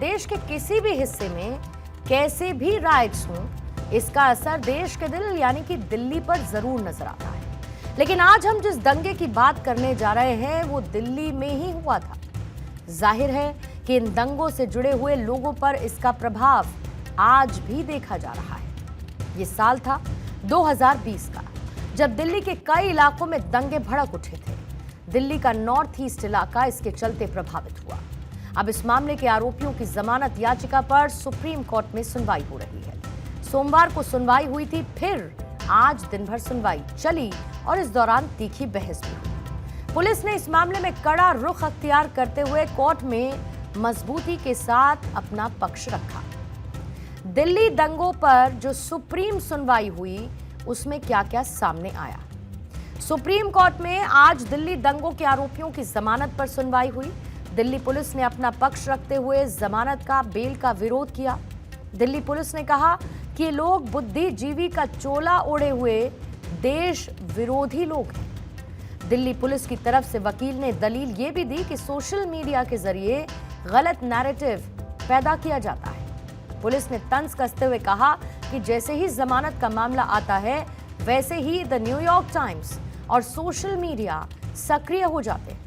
देश के किसी भी हिस्से में कैसे भी राइट्स हों, इसका असर देश के दिल यानी कि दिल्ली पर जरूर नजर आता है। लेकिन आज हम जिस दंगे की बात करने जा रहे हैं वो दिल्ली में ही हुआ था। जाहिर है कि इन दंगों से जुड़े हुए लोगों पर इसका प्रभाव आज भी देखा जा रहा है। ये साल था 2020 का, जब दिल्ली के कई इलाकों में दंगे भड़क उठे थे। दिल्ली का नॉर्थ ईस्ट इलाका इसके चलते प्रभावित हुआ। अब इस मामले के आरोपियों की जमानत याचिका पर सुप्रीम कोर्ट में सुनवाई हो रही है। सोमवार को सुनवाई हुई थी, फिर आज दिन भर सुनवाई चली और इस दौरान तीखी बहस भी हुई। पुलिस ने इस मामले में कड़ा रुख अख्तियार करते हुए कोर्ट में मजबूती के साथ अपना पक्ष रखा। दिल्ली दंगों पर जो सुप्रीम सुनवाई हुई उसमें क्या क्या सामने आया। सुप्रीम कोर्ट में आज दिल्ली दंगों के आरोपियों की जमानत पर सुनवाई हुई। दिल्ली पुलिस ने अपना पक्ष रखते हुए जमानत का बेल का विरोध किया। दिल्ली पुलिस ने कहा कि ये लोग बुद्धिजीवी का चोला ओढ़े हुए देश विरोधी लोग हैं। दिल्ली पुलिस की तरफ से वकील ने दलील ये भी दी कि सोशल मीडिया के जरिए गलत नैरेटिव पैदा किया जाता है। पुलिस ने तंज कसते हुए कहा कि जैसे ही जमानत का मामला आता है वैसे ही द न्यूयॉर्क टाइम्स और सोशल मीडिया सक्रिय हो जाते हैं।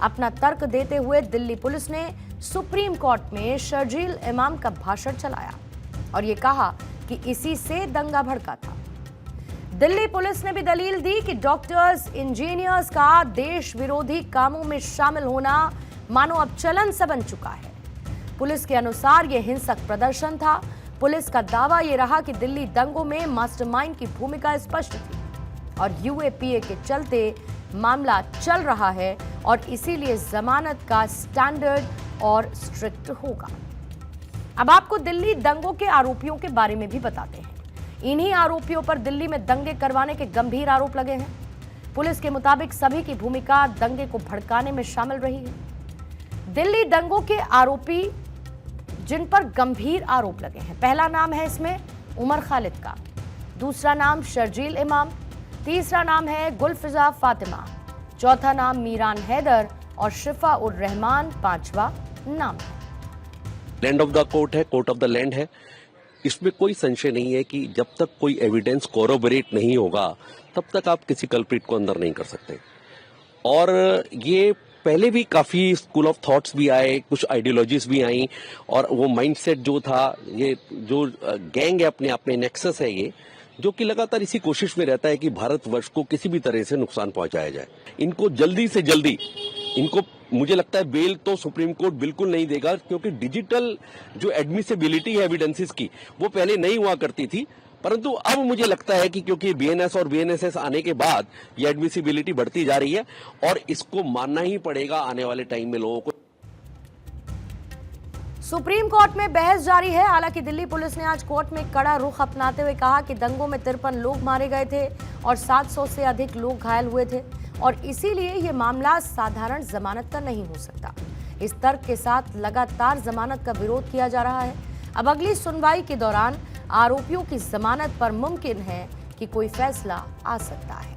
अपना तर्क देते हुए दिल्ली पुलिस ने सुप्रीम कोर्ट में शर्जील इमाम का भाषण चलाया और ये कहा कि इसी से दंगा भड़का था। दिल्ली पुलिस ने भी दलील दी कि डॉक्टर्स, इंजीनियर्स का देश विरोधी कामों में शामिल होना मानो अब चलन सा बन चुका है। पुलिस के अनुसार यह हिंसक प्रदर्शन था। पुलिस का दावा यह रहा कि दिल्ली दंगों में मास्टरमाइंड की भूमिका स्पष्ट थी और यूएपीए के चलते मामला चल रहा है और इसीलिए जमानत का स्टैंडर्ड और स्ट्रिक्ट होगा। अब आपको दिल्ली दंगों के आरोपियों के बारे में भी बताते हैं। इन्हीं आरोपियों पर दिल्ली में दंगे करवाने के गंभीर आरोप लगे हैं। पुलिस के मुताबिक सभी की भूमिका दंगे को भड़काने में शामिल रही है। दिल्ली दंगों के आरोपी जिन पर गंभीर आरोप लगे हैं, पहला नाम है इसमें उमर खालिद का, दूसरा नाम शर्जील इमाम, तीसरा नाम है गुलफिजा फातिमा, चौथा नाम मीरान हैदर और शिफा उर रहमान पांचवा नाम है। लैंड ऑफ द कोर्ट है, कोर्ट ऑफ द लैंड है। इसमें कोई संशय नहीं है कि जब तक कोई एविडेंस कोरोबोरेट नहीं होगा तब तक आप किसी कल्प्रिट को अंदर नहीं कर सकते। और ये पहले भी काफी स्कूल ऑफ थॉट्स भी आए, कुछ आइडियोलॉजीज भी आई और वो माइंडसेट जो था, ये जो गैंग है अपने आप में नेक्सस है ये, जो कि लगातार इसी कोशिश में रहता है कि भारतवर्ष को किसी भी तरह से नुकसान पहुंचाया जाए। इनको जल्दी से जल्दी, इनको मुझे लगता है बेल तो सुप्रीम कोर्ट बिल्कुल नहीं देगा, क्योंकि डिजिटल जो एडमिसिबिलिटी है एविडेंसेस की वो पहले नहीं हुआ करती थी, परंतु अब मुझे लगता है कि क्योंकि बीएनएस और बीएनएसएस आने के बाद ये एडमिसिबिलिटी बढ़ती जा रही है और इसको मानना ही पड़ेगा आने वाले टाइम में लोगों को। सुप्रीम कोर्ट में बहस जारी है। हालांकि दिल्ली पुलिस ने आज कोर्ट में कड़ा रुख अपनाते हुए कहा कि दंगों में 53 लोग मारे गए थे और 700 से अधिक लोग घायल हुए थे और इसीलिए यह मामला साधारण जमानत का नहीं हो सकता। इस तर्क के साथ लगातार जमानत का विरोध किया जा रहा है। अब अगली सुनवाई के दौरान आरोपियों की जमानत पर मुमकिन है कि कोई फैसला आ सकता है।